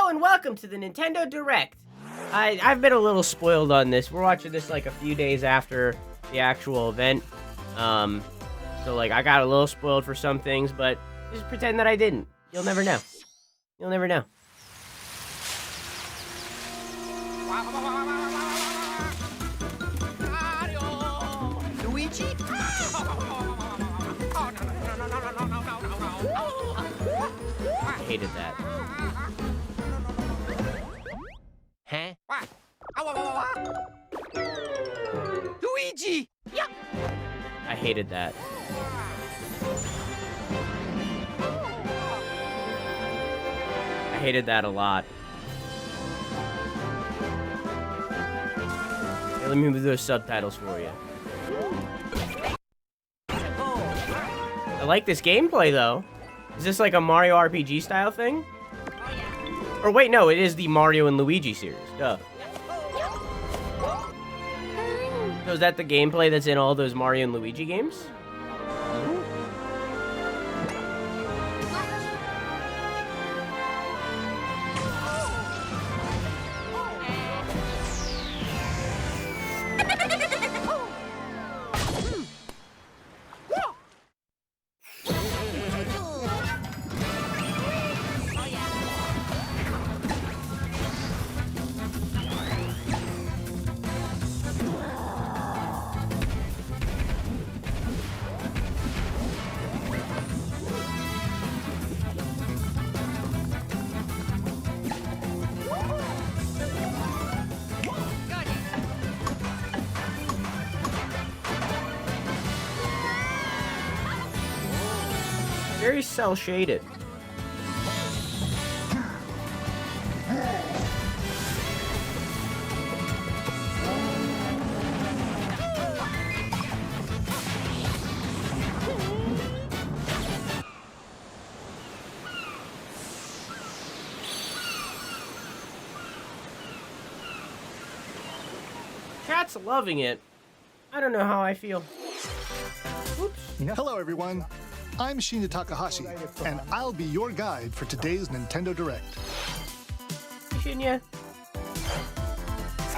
Hello and welcome to the Nintendo Direct. I've been a little spoiled on this. We're watching this like a few days after the actual event. So like I got a little spoiled for some things, but just pretend that I didn't. You'll never know. You'll never know. Luigi? I hated that. Huh? Luigi! Yeah. I hated that. I hated that a lot. Hey, let me move those subtitles for you. I like this gameplay though. Is this like a Mario RPG style thing? Or wait, no, it is the Mario and Luigi series. Duh. So is that the gameplay that's in all those Mario and Luigi games? Very cel-shaded. Chat's loving it. I don't know how I feel. Oops. Hello, everyone. I'm Shinya Takahashi, and I'll be your guide for today's Nintendo Direct. Shinya.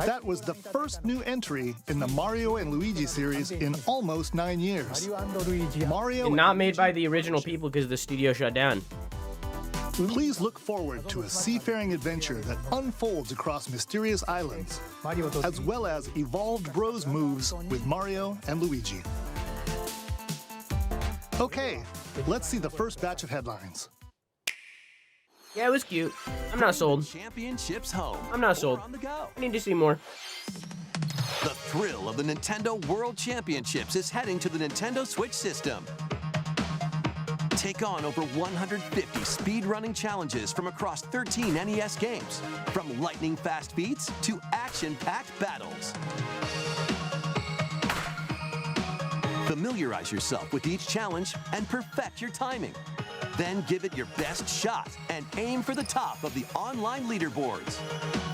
That was the first new entry in the Mario and Luigi series in almost 9 years. Mario And not made by the original people because the studio shut down. Please look forward to a seafaring adventure that unfolds across mysterious islands, as well as evolved Bros moves with Mario and Luigi. Okay, let's see the first batch of headlines. Yeah, it was cute. I'm not sold. Championships home. I'm not sold. On the go. I need to see more. The thrill of the Nintendo World Championships is heading to the Nintendo Switch system. Take on over 150 speedrunning challenges from across 13 NES games, from lightning-fast beats to action-packed battles. Familiarize yourself with each challenge and perfect your timing. Then give it your best shot and aim for the top of the online leaderboards.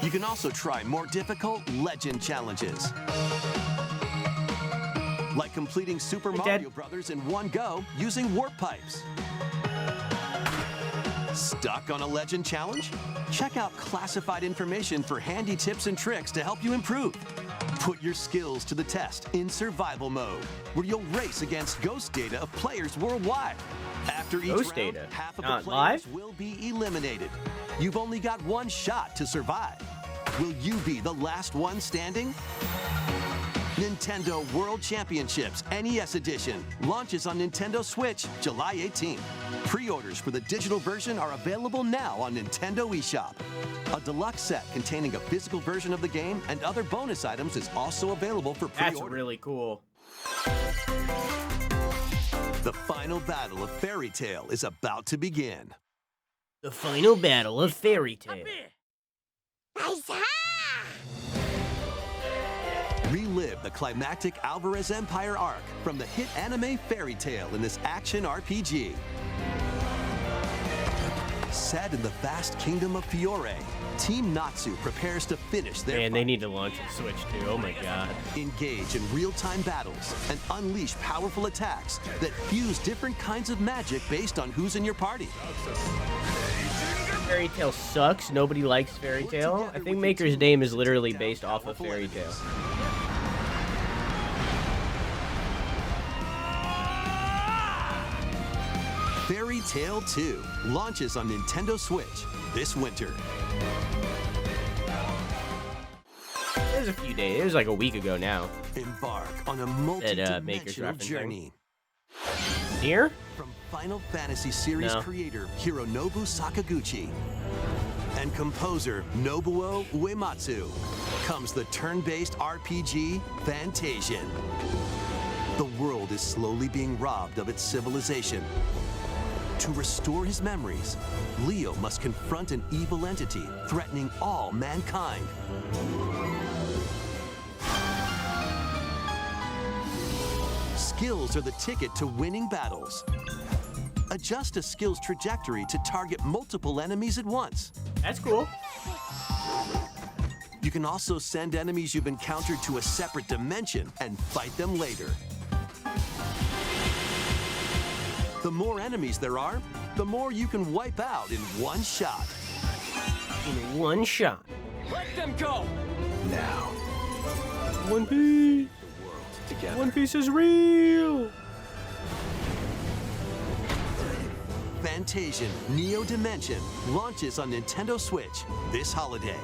You can also try more difficult legend challenges, like completing Super Mario Brothers in one go using warp pipes. Stuck on a legend challenge? Check out classified information for handy tips and tricks to help you improve. Put your skills to the test in survival mode, where you'll race against ghost data of players worldwide. After each Ghost round, data? half of Not the players live? will be eliminated. You've only got one shot to survive. Will you be the last one standing? Nintendo World Championships NES Edition launches on Nintendo Switch July 18th. Pre-orders for the digital version are available now on Nintendo eShop. A deluxe set containing a physical version of the game and other bonus items is also available for pre-order. That's really cool. The final battle of Fairy Tail is about to begin. The final battle of Fairy Tail. Relive the climactic Alvarez Empire arc from the hit anime Fairy Tail in this action RPG. Set in the vast kingdom of Fiore, Team Natsu prepares to finish their Man, they fight. need to launch a Switch too. Oh my god. Engage in real-time battles and unleash powerful attacks that fuse different kinds of magic based on who's in your party. Fairy Tail sucks. Nobody likes Fairy Tail. I think Maker's name is literally based off of Fairy Tail. Fairy Tail 2 launches on Nintendo Switch this winter. It was a few days. It was like a week ago now. Embark on a Maker's multi-dimensional referencing. journey. Here? From Final Fantasy series No. creator Hironobu Sakaguchi and composer Nobuo Uematsu comes the turn-based RPG Fantasian. The world is slowly being robbed of its civilization. To restore his memories, Leo must confront an evil entity threatening all mankind. Skills are the ticket to winning battles. Adjust a skill's trajectory to target multiple enemies at once. That's cool. You can also send enemies you've encountered to a separate dimension and fight them later. The more enemies there are, the more you can wipe out in one shot. In one shot. Let them go! Now, One Piece. the world together. One Piece is real. Fantasian Neo Dimension launches on Nintendo Switch this holiday.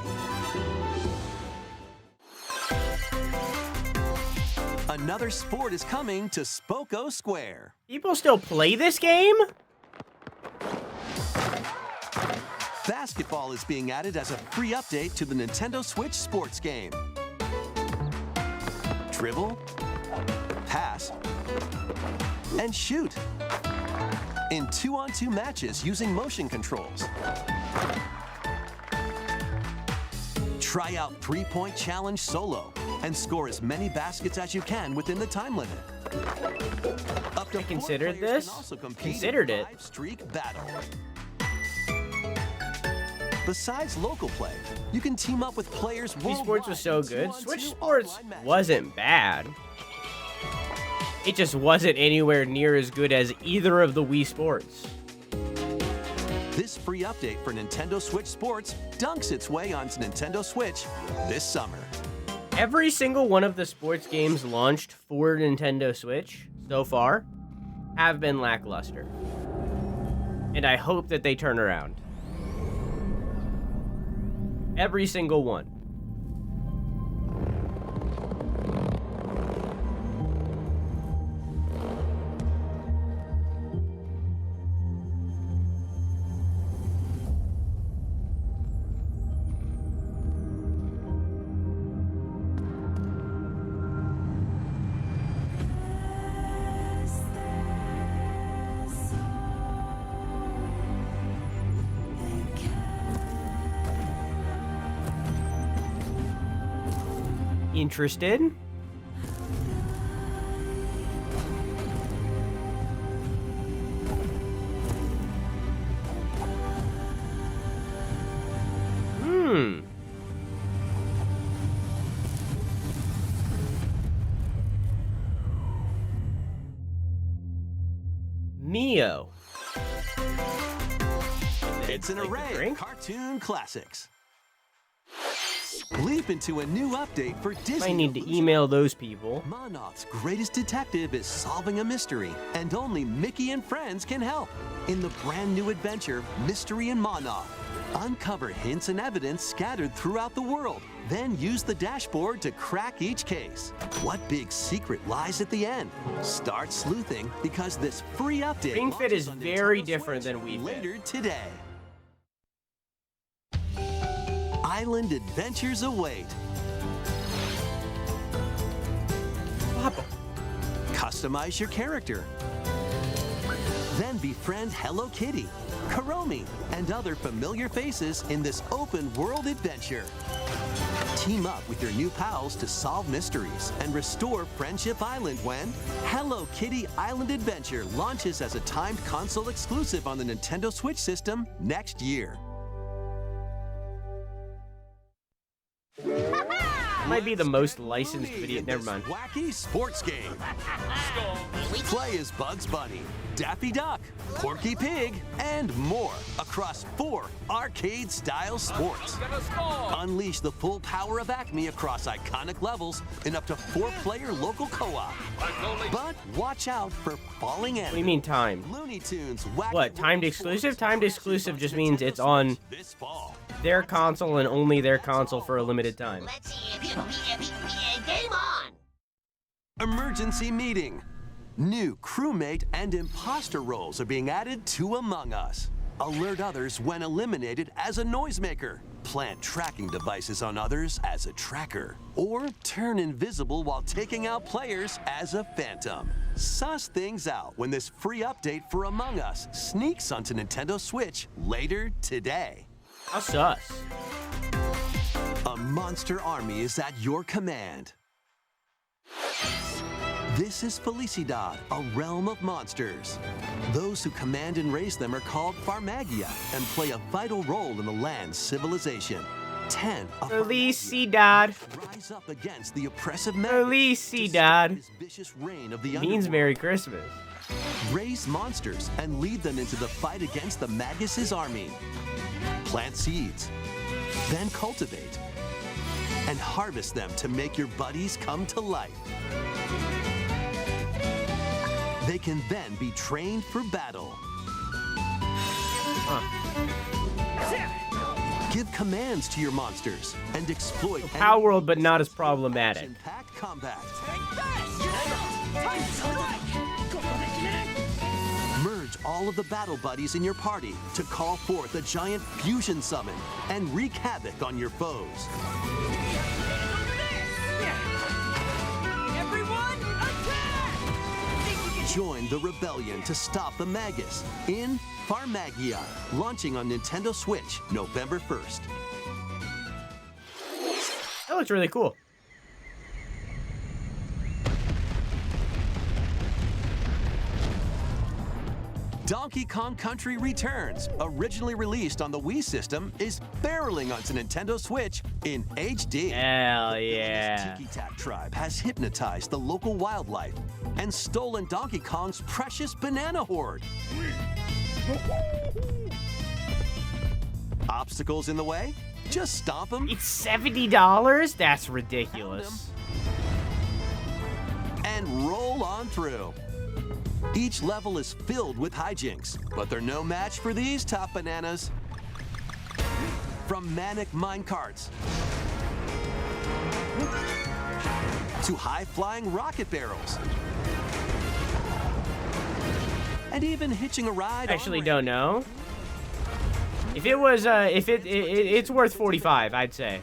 Another sport is coming to Spoko Square. People still play this game? Basketball is being added as a free update to the Nintendo Switch sports game. Dribble, pass, and shoot. In 2-on-2 matches using motion controls. Try out 3-point challenge solo and score as many baskets as you can within the time limit. Up to I 4 considered players this. can also compete Considered in it. 5-streak battle. Besides local play, you can team up with players Wii worldwide. Sports was so in good. 2-on-2 Switch Sports offline matches. wasn't bad. It just wasn't anywhere near as good as either of the Wii Sports. This free update for Nintendo Switch Sports dunks its way onto Nintendo Switch this summer. Every single one of the sports games launched for Nintendo Switch so far have been lackluster. And I hope that they turn around. Every single one. Interested? Mio. It's an Like the array of drink? cartoon classics. Leap into a new update for Disney. I need to Illusion. email those people. Monoth's greatest detective is solving a mystery, and only Mickey and friends can help. In the brand new adventure, Mystery in Monoth, uncover hints and evidence scattered throughout the world. Then use the dashboard to crack each case. What big secret lies at the end? Start sleuthing because this free update Ring Fit launches is on very Nintendo different Switch than Wii Fit. later today. Island adventures await. Papa. Customize your character. Then befriend Hello Kitty, Kuromi, and other familiar faces in this open world adventure. Team up with your new pals to solve mysteries and restore Friendship Island when Hello Kitty Island Adventure launches as a timed console exclusive on the Nintendo Switch system next year. might be the most licensed video. Never mind. Wacky sports game. Play as Bugs Bunny, Daffy Duck, Porky Pig, and more across 4 arcade-style sports. Unleash the full power of Acme across iconic levels in up to 4-player local co-op. But watch out for falling enemies. What do you mean timed? Looney Tunes, Wacky What, timed World exclusive? Sports Timed exclusive just means it's on this fall. their console and only their console for a limited time. Let's see. Game on. Emergency meeting. New crewmate and imposter roles are being added to Among Us. Alert others when eliminated as a noisemaker. Plant tracking devices on others as a tracker. Or turn invisible while taking out players as a phantom. Suss things out when this free update for Among Us sneaks onto Nintendo Switch later today. How sus? A monster army is at your command. This is Felicidad, a realm of monsters. Those who command and raise them are called Farmagia and play a vital role in the land's civilization. 10 of Felicidad. Farmagia rise up against the oppressive Felicidad. His vicious reign of the Means underworld. Merry Christmas. Raise monsters and lead them into the fight against the Magus' army. Plant seeds, then cultivate, and harvest them to make your buddies come to life. They can then be trained for battle. Give commands to your monsters and exploit Power World, but not as problematic. action-packed combat. Merge all of the battle buddies in your party to call forth a giant fusion summon and wreak havoc on your foes. Everyone, attack! Join the rebellion to stop the Magus in Farmagia, launching on Nintendo Switch November 1st. That looks really cool. Donkey Kong Country Returns, originally released on the Wii system, is barreling onto Nintendo Switch in HD. Hell yeah. This Tiki-Tac tribe has hypnotized the local wildlife and stolen Donkey Kong's precious banana hoard. Obstacles in the way? Just stomp them It's $70? That's ridiculous. and roll on through. Each level is filled with hijinks, but they're no match for these top bananas. From manic minecarts to high-flying rocket barrels, and even hitching a ride. I actually on don't know. If it was, it's worth 45, I'd say.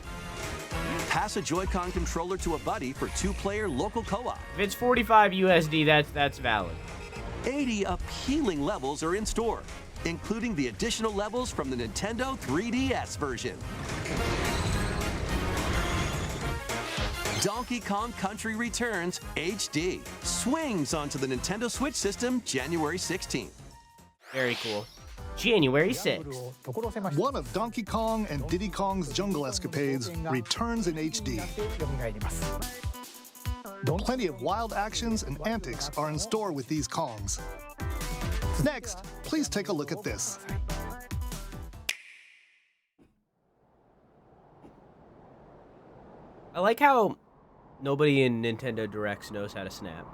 Pass a Joy-Con controller to a buddy for 2-player local co-op. If it's 45 USD, that's valid. 80 appealing levels are in store, including the additional levels from the Nintendo 3DS version. Donkey Kong Country Returns HD swings onto the Nintendo Switch system January 16th. Very cool. January 6th. One of Donkey Kong and Diddy Kong's jungle escapades returns in HD. Plenty of wild actions and antics are in store with these Kongs. Next, please take a look at this. I like how nobody in Nintendo Directs knows how to snap.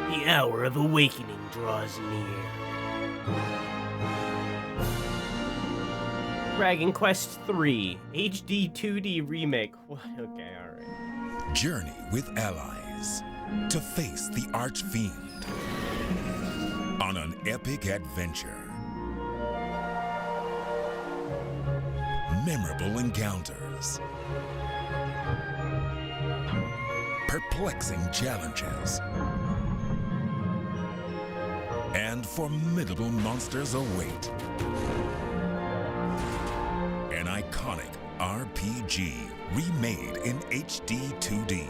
The hour of awakening draws near. Dragon Quest III HD 2D remake. Okay, alright. Journey with allies to face the Archfiend on an epic adventure. Memorable encounters. Perplexing challenges. And formidable monsters await. An iconic RPG remade in HD 2D.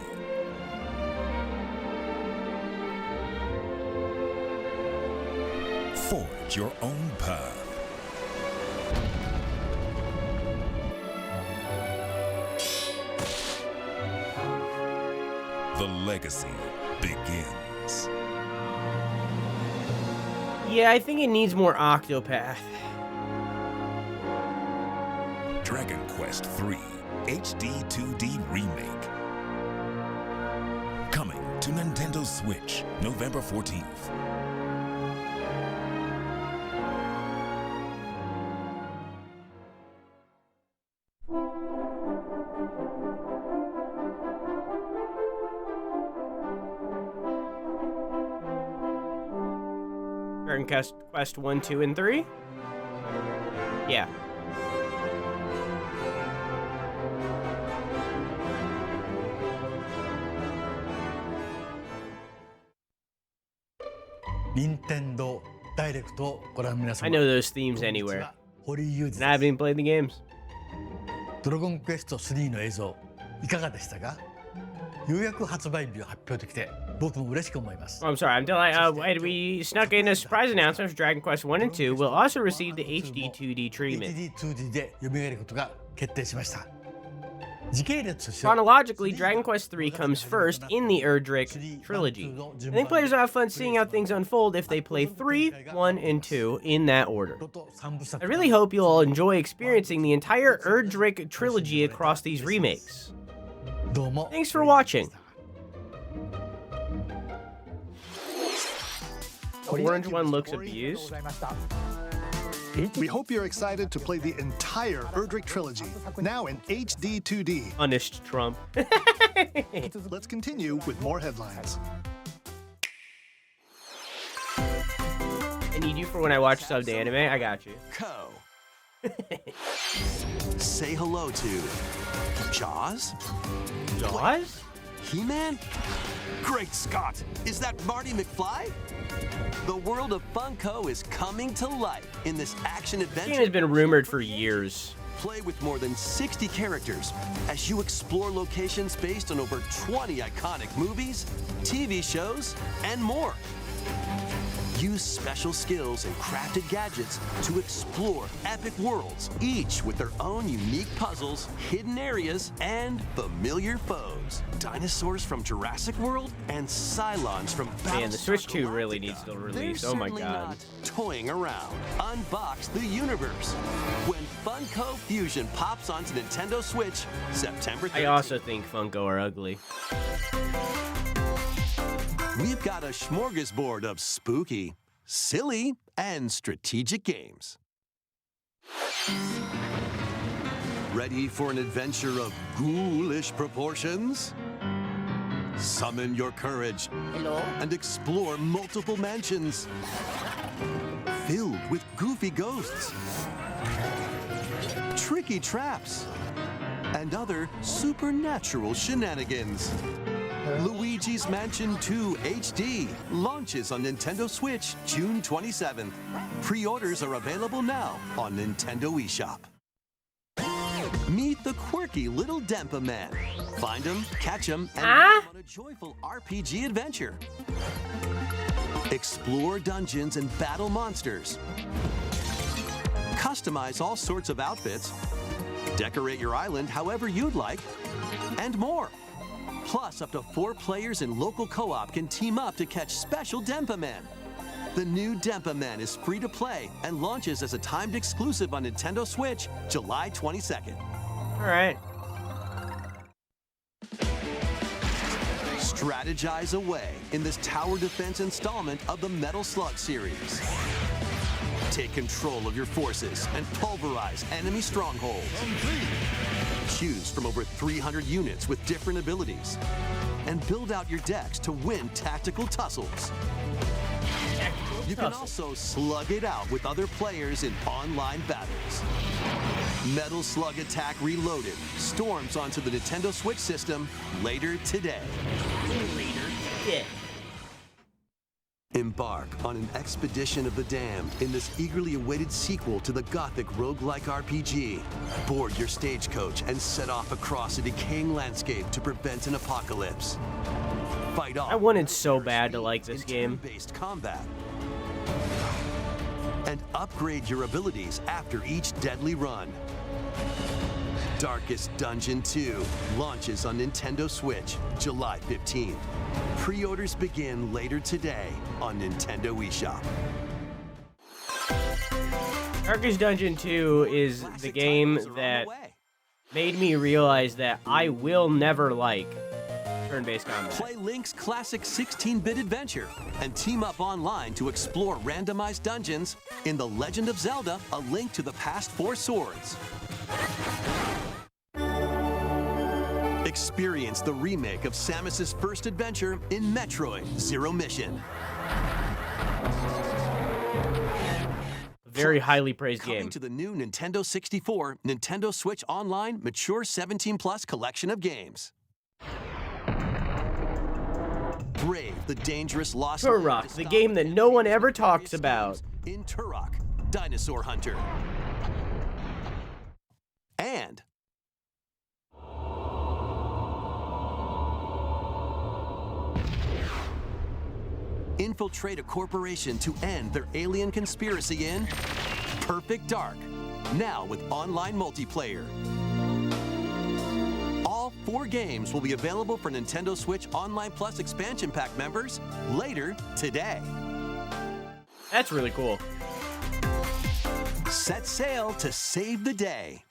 Forge your own path. The legacy begins. Yeah, I think it needs more Octopath. Dragon Quest III HD 2D Remake. Coming to Nintendo Switch, November 14th. Dragon Quest 1, 2, and 3? Yeah. Nintendo Direct をご覧の皆様。 I know those themes anywhere. 堀井雄二 And I です haven't even played the games. ドラゴンクエスト3の映像いかがでしたか？ようやく発売日を発表できて僕も嬉しく思います。 Oh, I'm sorry, I'm delighted. We snuck in a surprise announcement for Dragon Quest 1 and 2 will also receive the HD 2D treatment. HD2D で蘇ることが決定しました。時系列として Chronologically, Dragon Quest 3 comes first in the Erdrick trilogy. I think players will have fun seeing how things unfold if they play 3, 1, and 2 in that order. I really hope you'll all enjoy experiencing the entire Erdrick trilogy across these remakes. どうも Thanks for watching. The orange one looks abused. We hope you're excited to play the entire Erdrick trilogy, now in HD 2D. Punished Trump. Let's continue with more headlines. I need you for when I watch subbed anime. I got you. Co. Say hello to Jaws? Jaws? He-Man? Great Scott! Is that Marty McFly? The world of Funko is coming to life in this action This game has adventure. been rumored for years. Play with more than 60 characters as you explore locations based on over 20 iconic movies, TV shows, and more. Use special skills and crafted gadgets to explore epic worlds, each with their own unique puzzles, hidden areas, and familiar foes. Dinosaurs from Jurassic World and Cylons from Man, the Switch Battlestar 2 really Galactica. needs to They're release. Oh my certainly god. not toying around. Unbox the universe when Funko Fusion pops onto Nintendo Switch September 13th. I also think Funko are ugly. We've got a smorgasbord of spooky, silly, and strategic games. Ready for an adventure of ghoulish proportions? Summon your courage Hello? and explore multiple mansions filled with goofy ghosts, tricky traps, and other supernatural shenanigans. Luigi's Mansion 2 HD launches on Nintendo Switch June 27th. Pre-orders are available now on Nintendo eShop. Meet the quirky little Dempa Man. Find him, catch him, and lead him on a joyful RPG adventure. Explore dungeons and battle monsters. Customize all sorts of outfits. Decorate your island however you'd like, and more. Plus, up to 4 players in local co-op can team up to catch special Dempa Man. The new Dempa Man is free to play and launches as a timed exclusive on Nintendo Switch July 22nd. Alright. Strategize away in this tower defense installment of the Metal Slug series. Take control of your forces and pulverize enemy strongholds. Choose from over 300 units with different abilities. And build out your decks to win tactical tussles. You can also slug it out with other players in online battles. Metal Slug Attack Reloaded storms onto the Nintendo Switch system later today. Yeah. Embark on an expedition of the damned in this eagerly awaited sequel to the gothic roguelike RPG. Board your stagecoach and set off across a decaying landscape to prevent an apocalypse. Fight off. I wanted so bad to like this game. Based combat. And upgrade your abilities after each deadly run. Darkest Dungeon 2 launches on Nintendo Switch July 15th. Pre-orders begin later today on Nintendo eShop. Darkest Dungeon 2 is the game that made me realize that I will never like turn-based combat. Play Link's classic 16-bit adventure and team up online to explore randomized dungeons in The Legend of Zelda: A Link to the Past 4 Swords. Experience the remake of Samus's first adventure in Metroid Zero Mission. Very highly praised Coming game. to the new Nintendo 64, Nintendo Switch Online Mature 17+ collection of games. Brave the dangerous lost Turok, land to the stop game that no one ever talks about. in Turok, Dinosaur Hunter. And infiltrate a corporation to end their alien conspiracy in Perfect Dark, now with online multiplayer. All 4 games will be available for Nintendo Switch Online Plus expansion pack members later today. That's really cool. Set sail to save the day.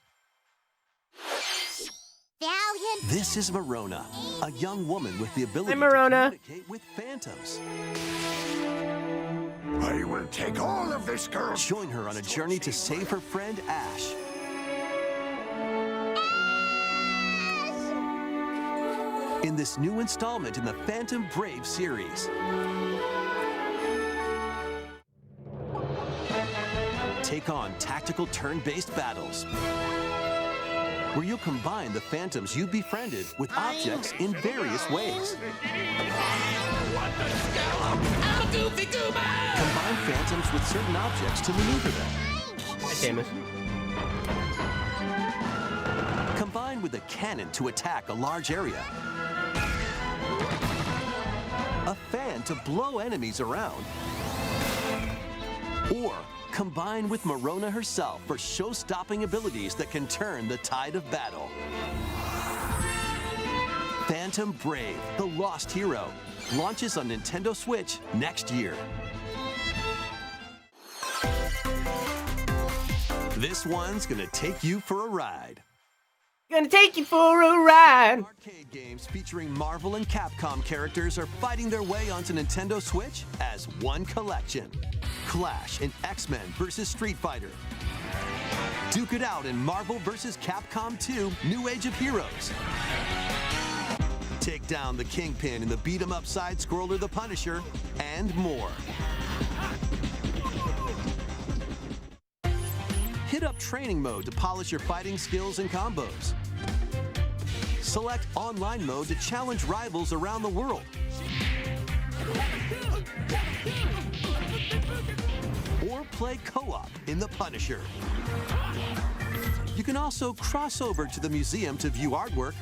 Valiant. This is Marona, a young woman with the ability Hi, Marona. to communicate with phantoms. I will take all of this girl. Join her on a journey to save her friend Ash. In this new installment in the Phantom Brave series. Take on tactical turn-based battles, where you'll combine the phantoms you befriended with objects in various ways. Combine phantoms with certain objects to maneuver them. Hi, Samus. Combine with a cannon to attack a large area. A fan to blow enemies around. Or combine with Marona herself for show-stopping abilities that can turn the tide of battle. Phantom Brave, the Lost Hero, launches on Nintendo Switch next year. This one's gonna take you for a ride. Gonna take you for a ride. Arcade games featuring Marvel and Capcom characters are fighting their way onto Nintendo Switch as one collection. Clash in X-Men vs. Street Fighter. Duke it out in Marvel vs. Capcom 2 New Age of Heroes. Take down the Kingpin in the beat-em-up side-scroller The Punisher, and more. Hit up training mode to polish your fighting skills and combos. Select online mode to challenge rivals around the world. Or play co-op in The Punisher. You can also cross over to the museum to view artwork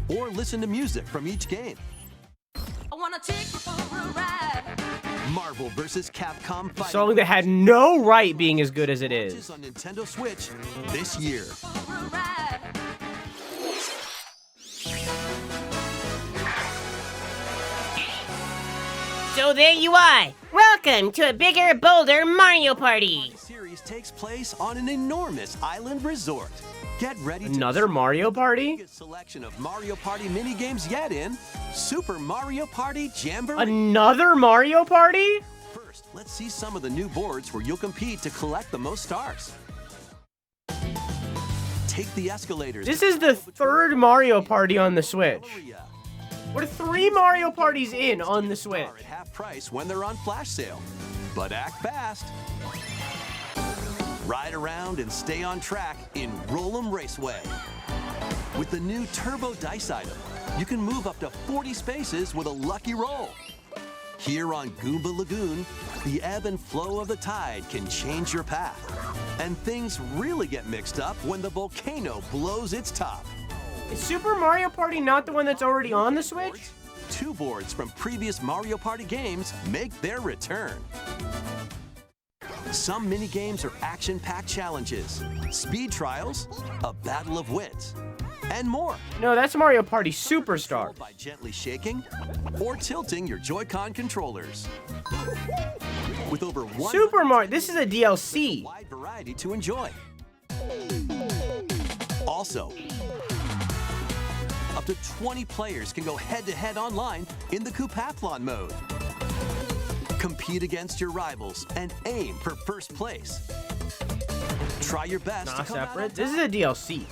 or listen to music from each game. I wanna take you for a ride. Marvel vs. Capcom A Fighting song that had no right being as good as it launches is. on Nintendo Switch this year. For a ride. So there you are. Welcome to a bigger, bolder Mario Party. The series takes place on an enormous island resort. Get ready to Another Mario Party? biggest selection of Mario Party minigames yet in Super Mario Party Jamboree. Another Mario Party? First, let's see some of the new boards where you'll compete to collect the most stars. Take the escalators. This is the 3rd Mario Party on the Switch. Galleria. We're 3 Mario Parties in on the Switch. Are at half price when they're on flash sale. But act fast. Ride around and stay on track in Roll'em Raceway. With the new Turbo Dice item, you can move up to 40 spaces with a lucky roll. Here on Goomba Lagoon, the ebb and flow of the tide can change your path. And things really get mixed up when the volcano blows its top. Is Super Mario Party not the one that's already on the Switch? 2 boards from previous Mario Party games make their return. Some mini-games are action-packed challenges, speed trials, a battle of wits, and more. No, that's Mario Party Superstar. By gently shaking or tilting your Joy-Con controllers. With over one Super Mario, this is a DLC. wide variety to enjoy. Also, up to 20 players can go head-to-head online in the Coupathlon mode. Compete against your rivals and aim for first place. Try your best Not to come out on separate. This is a DLC.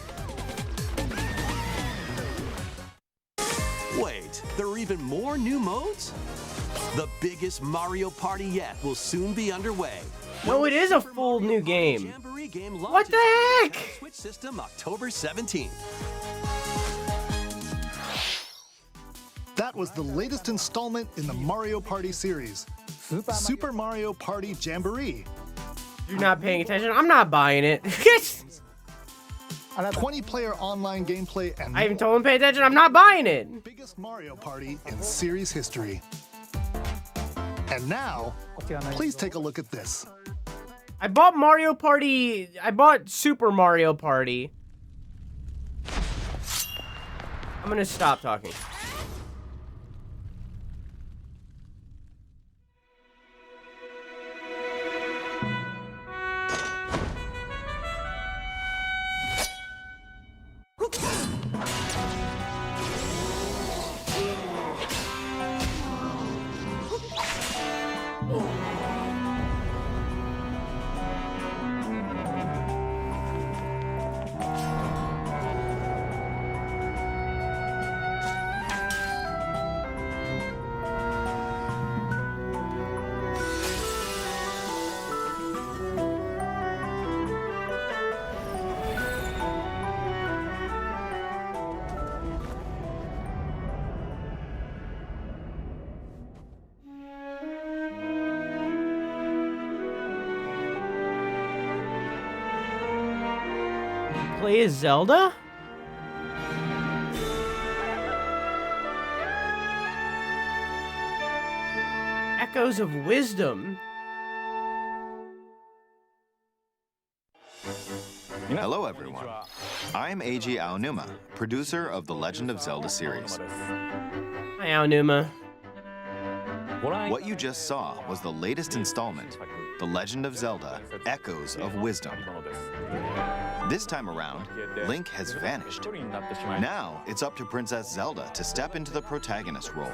Wait, there are even more new modes? The biggest Mario Party yet will soon be underway. No, it is a full new game. Jamboree game What launches the on heck? Switch system October 17th. That was the latest installment in the Mario Party series, Super Mario Party Jamboree. You're not paying attention. I'm not buying it. 20-player online gameplay and I even told him to pay attention. I'm not buying it. biggest Mario Party in series history. And now, please take a look at this. I bought Mario Party. I bought Super Mario Party. I'm gonna stop talking. Play as Zelda? Echoes of Wisdom. Hello, everyone. I'm Eiji Aonuma, producer of the Legend of Zelda series. Hi, Aonuma. What you just saw was the latest installment, The Legend of Zelda: Echoes of Wisdom. This time around, Link has vanished. Now, it's up to Princess Zelda to step into the protagonist role.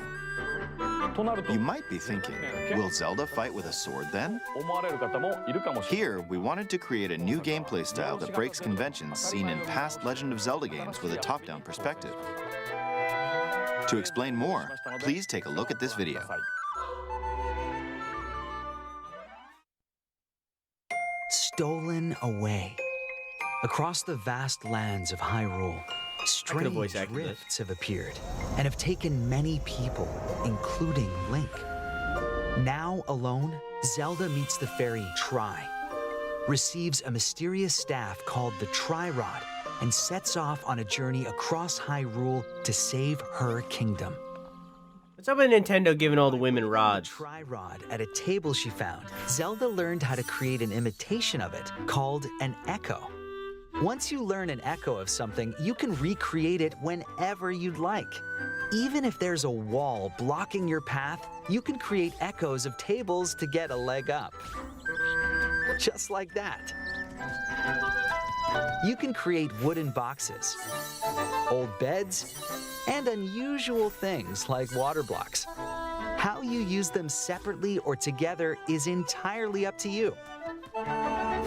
You might be thinking, will Zelda fight with a sword then? Here, we wanted to create a new gameplay style that breaks conventions seen in past Legend of Zelda games with a top-down perspective. To explain more, please take a look at this video. Stolen away. Across the vast lands of Hyrule, strange voice acted this. rifts have appeared and have taken many people, including Link. Now alone, Zelda meets the fairy Tri, receives a mysterious staff called the Tri-Rod, and sets off on a journey across Hyrule to save her kingdom. What's up with Nintendo giving all the women rods? Tri-Rod at a table she found, Zelda learned how to create an imitation of it called an echo. Once you learn an echo of something, you can recreate it whenever you'd like. Even if there's a wall blocking your path, you can create echoes of tables to get a leg up. Just like that. You can create wooden boxes, old beds, and unusual things like water blocks. How you use them separately or together is entirely up to you.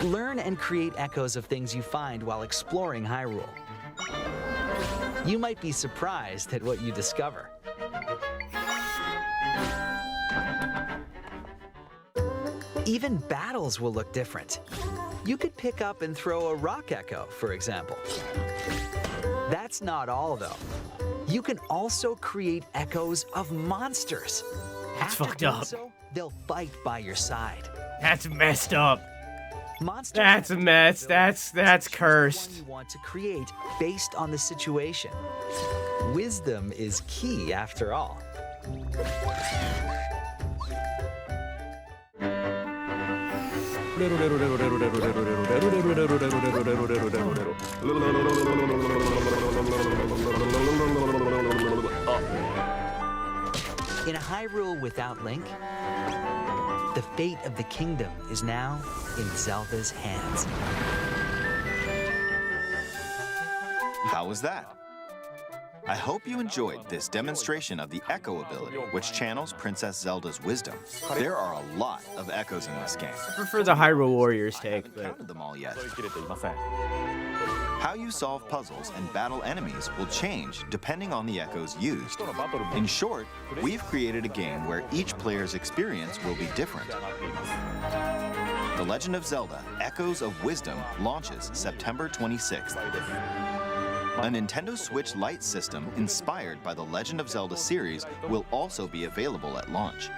Learn and create echoes of things you find while exploring Hyrule. You might be surprised at what you discover. Even battles will look different. You could pick up and throw a rock echo, for example. That's not all, though. You can also create echoes of monsters. That's After fucked doing up. so, they'll fight by your side. That's messed up. Monsters That's a have mess. abilities, That's so choose the cursed. one you want to create based on the situation. Wisdom is key after all. In a Hyrule without Link, the fate of the kingdom is now in Zelda's hands. How was that? I hope you enjoyed this demonstration of the Echo ability, which channels Princess Zelda's wisdom. There are a lot of echoes in this game. I prefer the Hyrule Warriors I take, haven't but counted them all yet. How you solve puzzles and battle enemies will change depending on the echoes used. In short, we've created a game where each player's experience will be different. The Legend of Zelda: Echoes of Wisdom launches September 26th. A Nintendo Switch Lite system inspired by the Legend of Zelda series will also be available at launch.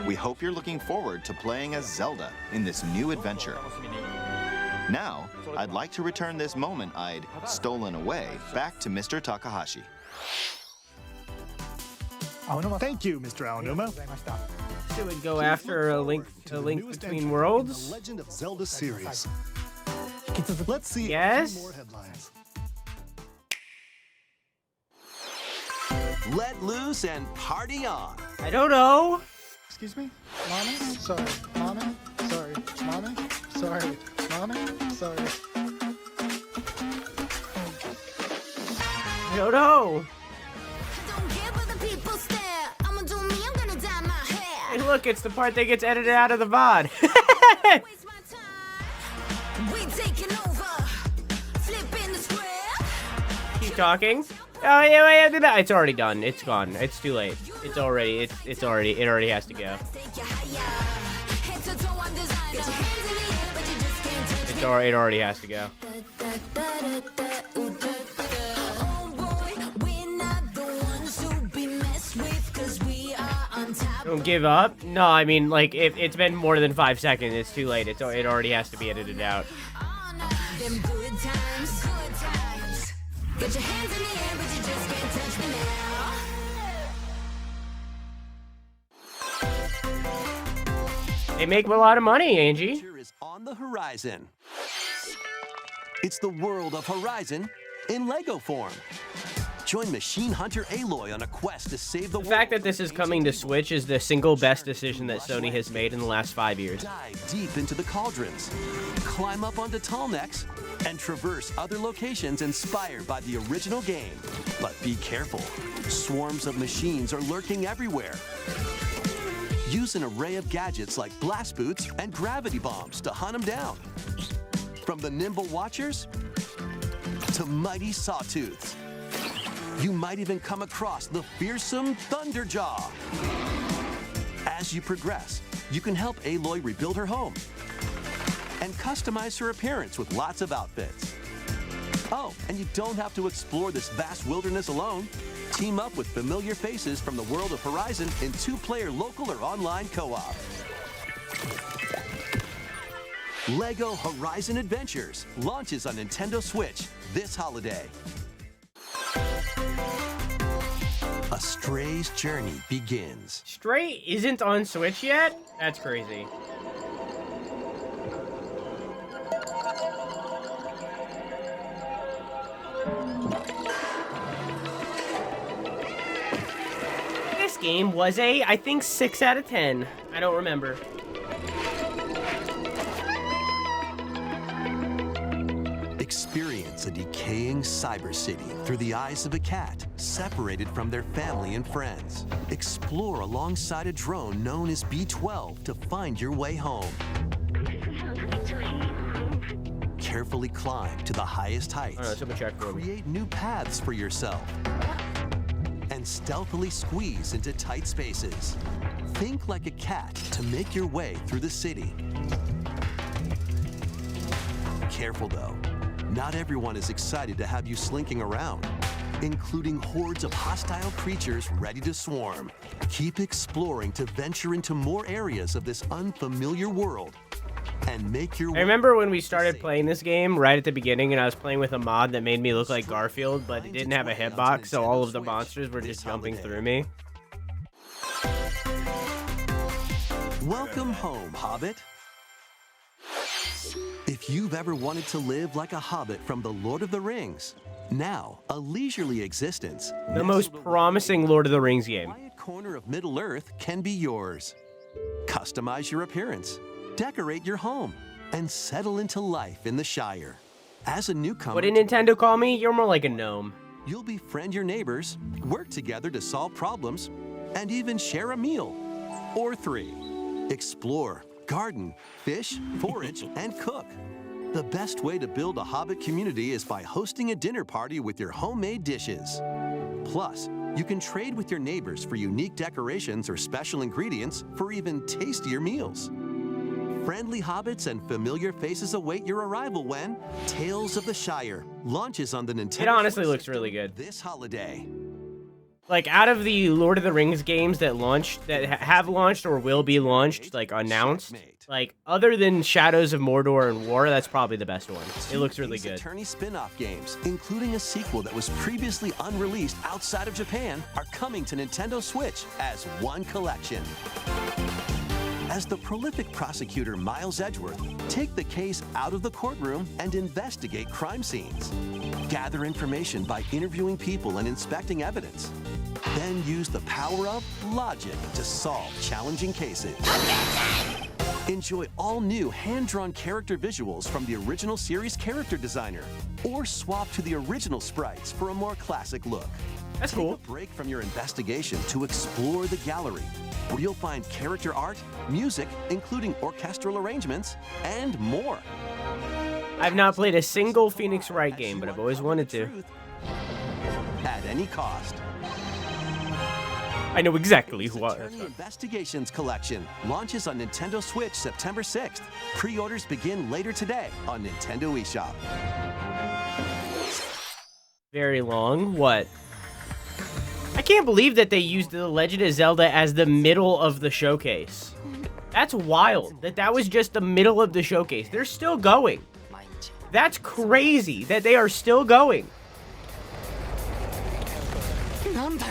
We hope you're looking forward to playing as Zelda in this new adventure. Now, I'd like to return this moment I'd stolen away back to Mr. Takahashi. Thank you, Mr. Aonuma. should we go after a Link Between Worlds? The Legend of Zelda series. Let's see Yes? a few more headlines. Let loose and party on. I don't know. Excuse me? Mommy? Sorry. Mommy? Sorry. Mommy? Sorry. Mommy? Sorry. I don't know. Hey, look, it's the part that gets edited out of the VOD. Keep talking. Oh yeah, it's already done. It's gone. It's too late. It already has to go. It already has to go. Don't give up. No, I mean, like, if it's been more than 5 seconds, it's too late. It already has to be edited out. Get your hands in the air, but you just can't touch me now. They make a lot of money, Angie. Future is on the horizon. It's the world of Horizon in Lego form. Join Machine Hunter Aloy on a quest to save the world. The fact that this is coming to Switch is the single best decision that Sony has made in the last 5 years. Dive deep into the cauldrons, climb up onto tall necks, and traverse other locations inspired by the original game. But be careful, swarms of machines are lurking everywhere. Use an array of gadgets like blast boots and gravity bombs to hunt them down. From the nimble watchers to mighty sawtooths. You might even come across the fearsome Thunderjaw. As you progress, you can help Aloy rebuild her home and customize her appearance with lots of outfits. Oh, and you don't have to explore this vast wilderness alone. Team up with familiar faces from the world of Horizon in 2-player local or online co-op. Lego Horizon Adventures launches on Nintendo Switch this holiday. A Stray's journey begins. Stray isn't on Switch yet? That's crazy. This game was I think 6 out of 10. I don't remember. Experience a decaying cyber city through the eyes of a cat separated from their family and friends. Explore alongside a drone known as B-12 to find your way home. Carefully climb to the highest heights. Create new paths for yourself. And stealthily squeeze into tight spaces. Think like a cat to make your way through the city. Careful though. Not everyone is excited to have you slinking around. including hordes of hostile creatures ready to swarm. Keep exploring to venture into more areas of this unfamiliar world and make your way. I remember when we started playing this game right at the beginning, and I was playing with a mod that made me look like Garfield, but it didn't have a hitbox, so all of the monsters were just jumping through me. Welcome home, Hobbit. If you've ever wanted to live like a hobbit from the Lord of the Rings, now a leisurely existence, The most promising Lord of the Rings game. quiet corner of Middle-earth can be yours. Customize your appearance, decorate your home, and settle into life in the Shire. As a newcomer, What did Nintendo call me? You're more like a gnome. you'll befriend your neighbors, work together to solve problems, and even share a meal or 3. Explore, garden, fish, forage, and cook. The best way to build a Hobbit community is by hosting a dinner party with your homemade dishes. Plus, you can trade with your neighbors for unique decorations or special ingredients for even tastier meals. Friendly hobbits and familiar faces await your arrival when Tales of the Shire launches on the Nintendo It honestly Switch looks really good. this holiday. Like, out of the Lord of the Rings games that launched, that have launched or will be launched, like, announced, like, other than Shadows of Mordor and War, that's probably the best one. It looks really Ace good. Attorney spin-off games, including a sequel that was previously unreleased outside of Japan, are coming to Nintendo Switch as one collection. As the prolific prosecutor Miles Edgeworth, take the case out of the courtroom and investigate crime scenes. Gather information by interviewing people and inspecting evidence. Then use the power of logic to solve challenging cases. Enjoy all new hand-drawn character visuals from the original series character designer, or swap to the original sprites for a more classic look. That's Take cool. a break from your investigation to explore the gallery, where you'll find character art, music, including orchestral arrangements, and more. I've not played a single Phoenix Wright game, but I've always wanted to. At any cost. I know exactly who I Attorney Investigations Collection launches on Nintendo Switch September 6th. Pre-orders begin later today on Nintendo eShop. Very long. What? I can't believe that they used The Legend of Zelda as the middle of the showcase. That's wild. That was just the middle of the showcase. They're still going. That's crazy that they are still going.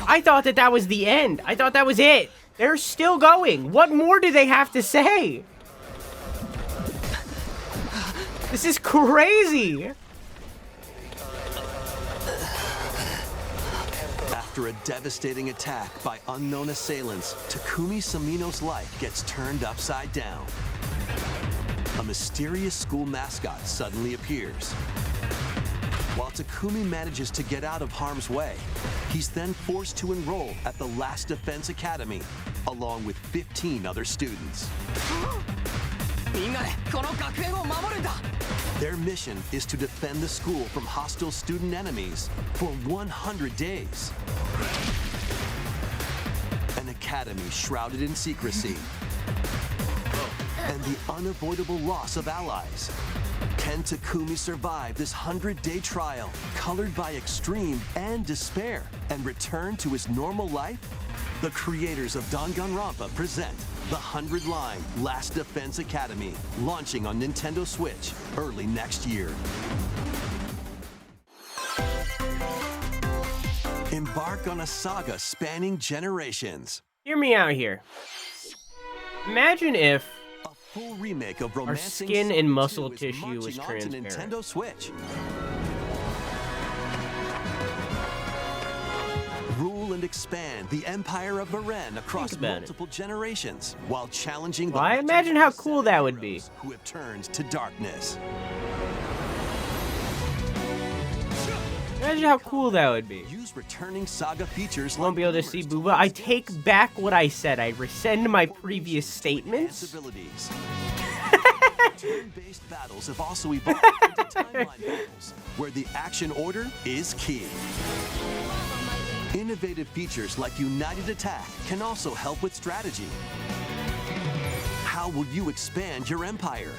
I thought that was the end. I thought that was it. They're still going. What more do they have to say? This is crazy. After a devastating attack by unknown assailants, Takumi Samino's life gets turned upside down. A mysterious school mascot suddenly appears. While Takumi manages to get out of harm's way, he's then forced to enroll at the Last Defense Academy, along with 15 other students. Their mission is to defend the school from hostile student enemies for 100 days. An academy shrouded in secrecy, and the unavoidable loss of allies. Can Takumi survive this 100-day trial, colored by extreme and despair, and return to his normal life? The creators of Danganronpa present the 100-line Last Defense Academy, launching on Nintendo Switch early next year. Embark on a saga spanning generations. Hear me out here. Imagine if Full remake of our Romancing skin and Saga muscle 2 is tissue was marching on to transparent. Nintendo Switch. Rule and expand the Empire of Varen across Think about it. multiple generations, while challenging the Well, I legends imagine of how the cool seven that would be. heroes who have turned to darkness. Imagine how cool that would be. Use returning saga features Won't like be able to see Booba. I take back what I said. I rescind my previous statements. abilities. Turn-based battles have also evolved into timeline battles, where the action order is key. Innovative features like United Attack can also help with strategy. How will you expand your empire?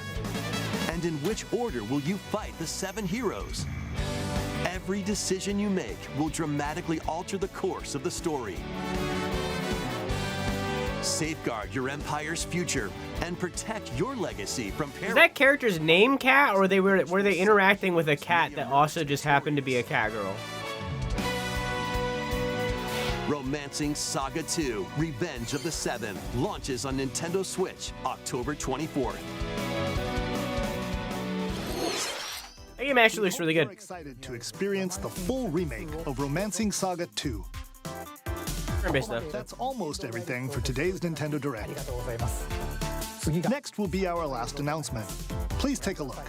And in which order will you fight the 7 heroes? Every decision you make will dramatically alter the course of the story. Safeguard your empire's future and protect your legacy from Is that character's name Cat, or were they interacting with a cat that also just happened to be a cat girl? Romancing Saga 2: Revenge of the Seven launches on Nintendo Switch October 24th. That game actually looks really good. We're excited to experience the full remake of Romancing Saga 2. Turn-based stuff. That's almost everything for today's Nintendo Direct. Next will be our last announcement. Please take a look.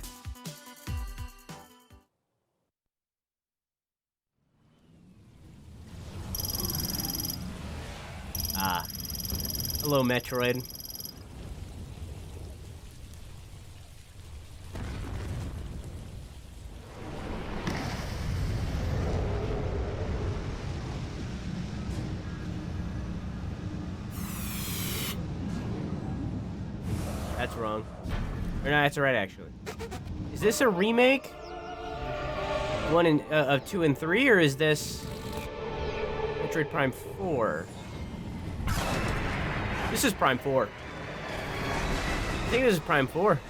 Hello, Metroid. That's wrong. Or no, that's right, actually. Is this a remake? Of 2 and 3, or is this Metroid Prime 4? This is Prime 4. I think this is Prime 4.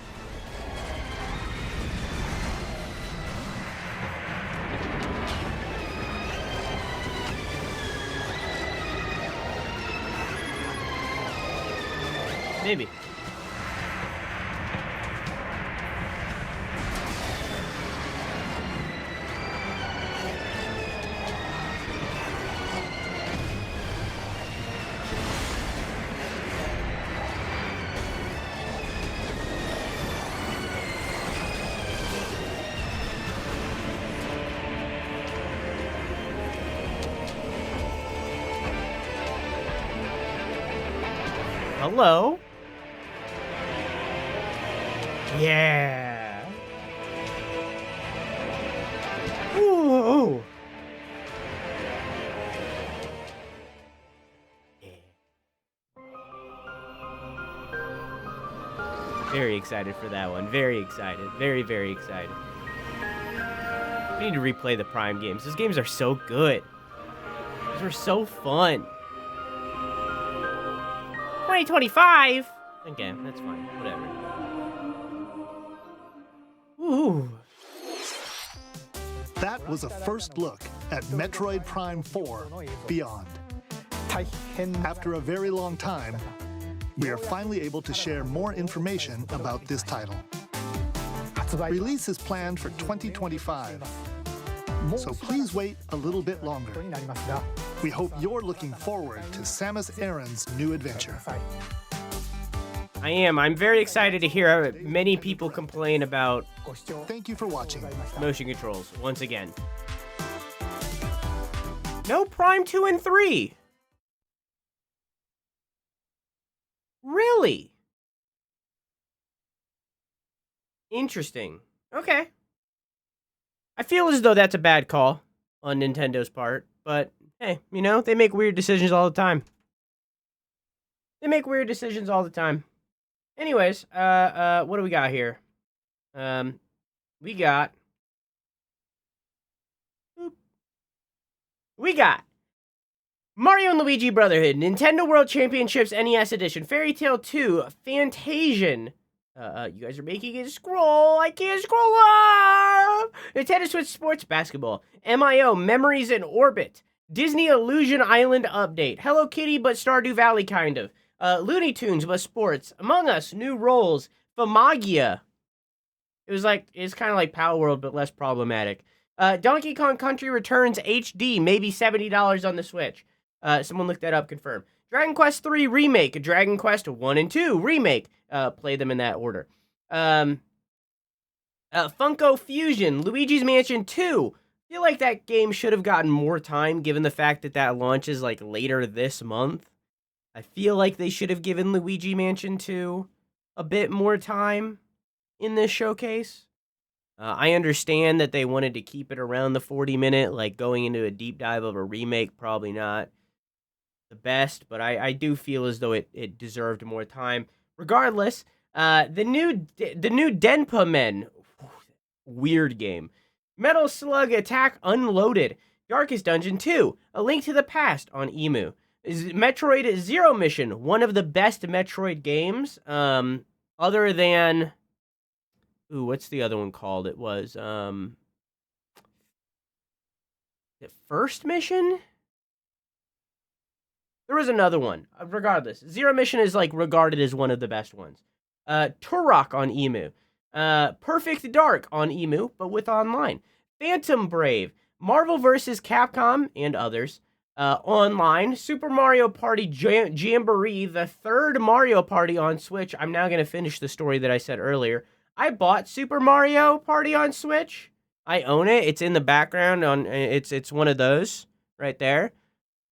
Maybe. Hello? Yeah. Ooh. Yeah. Very excited for that one. Very excited. Very, very excited. We need to replay the Prime games. Those games are so good. Those were so fun. 2025? Okay, that's fine. Whatever. Ooh. That was a first look at Metroid Prime 4 Beyond. After a very long time, we are finally able to share more information about this title. Release is planned for 2025, so please wait a little bit longer. We hope you're looking forward to Samus Aran's new adventure. I am. I'm very excited to hear many people complain about Thank you for watching. motion controls once again. No Prime 2 and 3. Really? Interesting. Okay. I feel as though that's a bad call on Nintendo's part, but hey, you know, they make weird decisions all the time. They make weird decisions all the time. Anyways, what do we got here? We got Mario and Luigi Brotherhood, Nintendo World Championships NES Edition, Fairy Tail 2, Fantasian. You guys are making it scroll. I can't scroll up. Nintendo Switch Sports Basketball, MIO, Memories in Orbit, Disney Illusion Island Update, Hello Kitty but Stardew Valley kind of, Looney Tunes but sports, Among Us, New Roles, Famagia. It's kind of like Power World but less problematic. Donkey Kong Country Returns HD, maybe $70 on the Switch. Someone looked that up, confirm. Dragon Quest 3 Remake, Dragon Quest 1 and 2 Remake. Play them in that order. Funko Fusion, Luigi's Mansion 2. I feel like that game should have gotten more time given the fact that that launches like later this month. I feel like they should have given Luigi Mansion 2 a bit more time in this showcase. I understand that they wanted to keep it around the 40-minute, like going into a deep dive of a remake, probably not the best, but I do feel as though it deserved more time. Regardless, the new Denpa Men, weird game. Metal Slug Attack Unloaded, Darkest Dungeon 2, A Link to the Past on Emu. Is Metroid Zero Mission, one of the best Metroid games, other than... Ooh, what's the other one called? It was, the First Mission? There was another one. Regardless, Zero Mission is, like, regarded as one of the best ones. Turok on Emu. Perfect Dark on Emu, but with online. Phantom Brave, Marvel vs. Capcom, and others. Online, Super Mario Party Jamboree, the third Mario Party on Switch. I'm now going to finish the story that I said earlier. I bought Super Mario Party on Switch. I own it. It's in the background. It's one of those right there.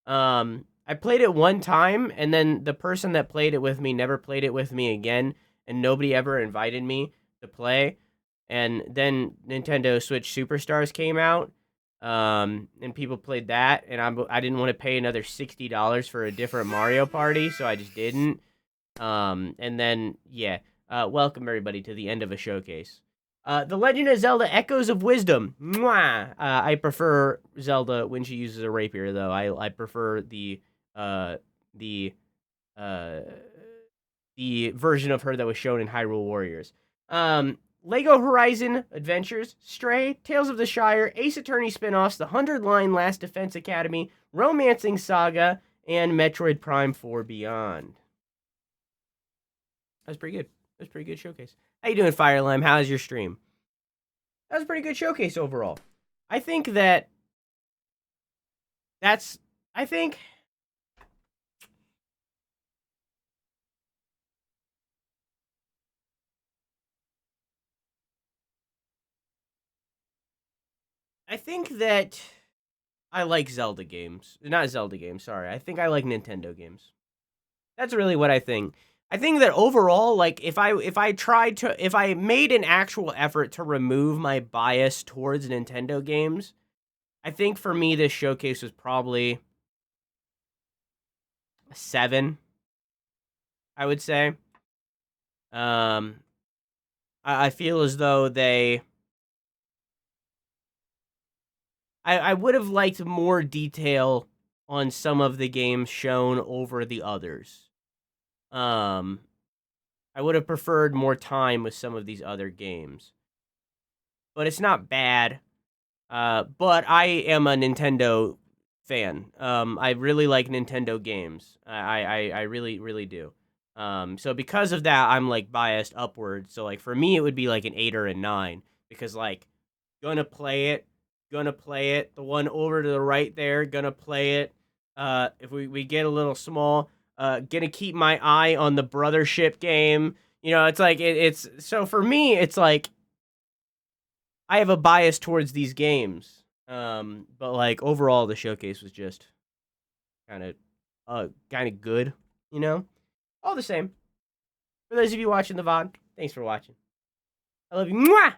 I played it one time, and then the person that played it with me never played it with me again, and nobody ever invited me to play. And then Nintendo Switch Superstars came out, and people played that, and I didn't want to pay another $60 for a different Mario Party, so I just didn't. And then, yeah, welcome everybody to the end of a showcase. The Legend of Zelda Echoes of Wisdom. Mwah! I prefer Zelda when she uses a rapier, though. I prefer the version of her that was shown in Hyrule Warriors. Lego Horizon Adventures, Stray, Tales of the Shire, Ace Attorney spin-offs, The 100 Line Last Defense Academy, Romancing Saga, and Metroid Prime 4 Beyond. That was pretty good. That was a pretty good showcase. How you doing, Fire Lime? How's your stream? That was a pretty good showcase overall. I think that that's... I think that I like Zelda games. Not Zelda games, sorry. I think I like Nintendo games. That's really what I think. I think that overall, like, if I made an actual effort to remove my bias towards Nintendo games, I think for me this showcase was probably a 7, I would say. I feel as though I would have liked more detail on some of the games shown over the others. I would have preferred more time with some of these other games. But it's not bad. But I am a Nintendo fan. I really like Nintendo games. I really, really do. So because of that, I'm, like, biased upward. So, like, for me, it would be, like, an 8 or a 9. Because, like, gonna play it. The one over to the right there, gonna play it. If we get a little small, gonna keep my eye on the Brothership game. You know, it's like, it's... So for me, it's like, I have a bias towards these games. But, like, overall, the showcase was just kind of good, you know? All the same. For those of you watching the VOD, thanks for watching. I love you. Mwah!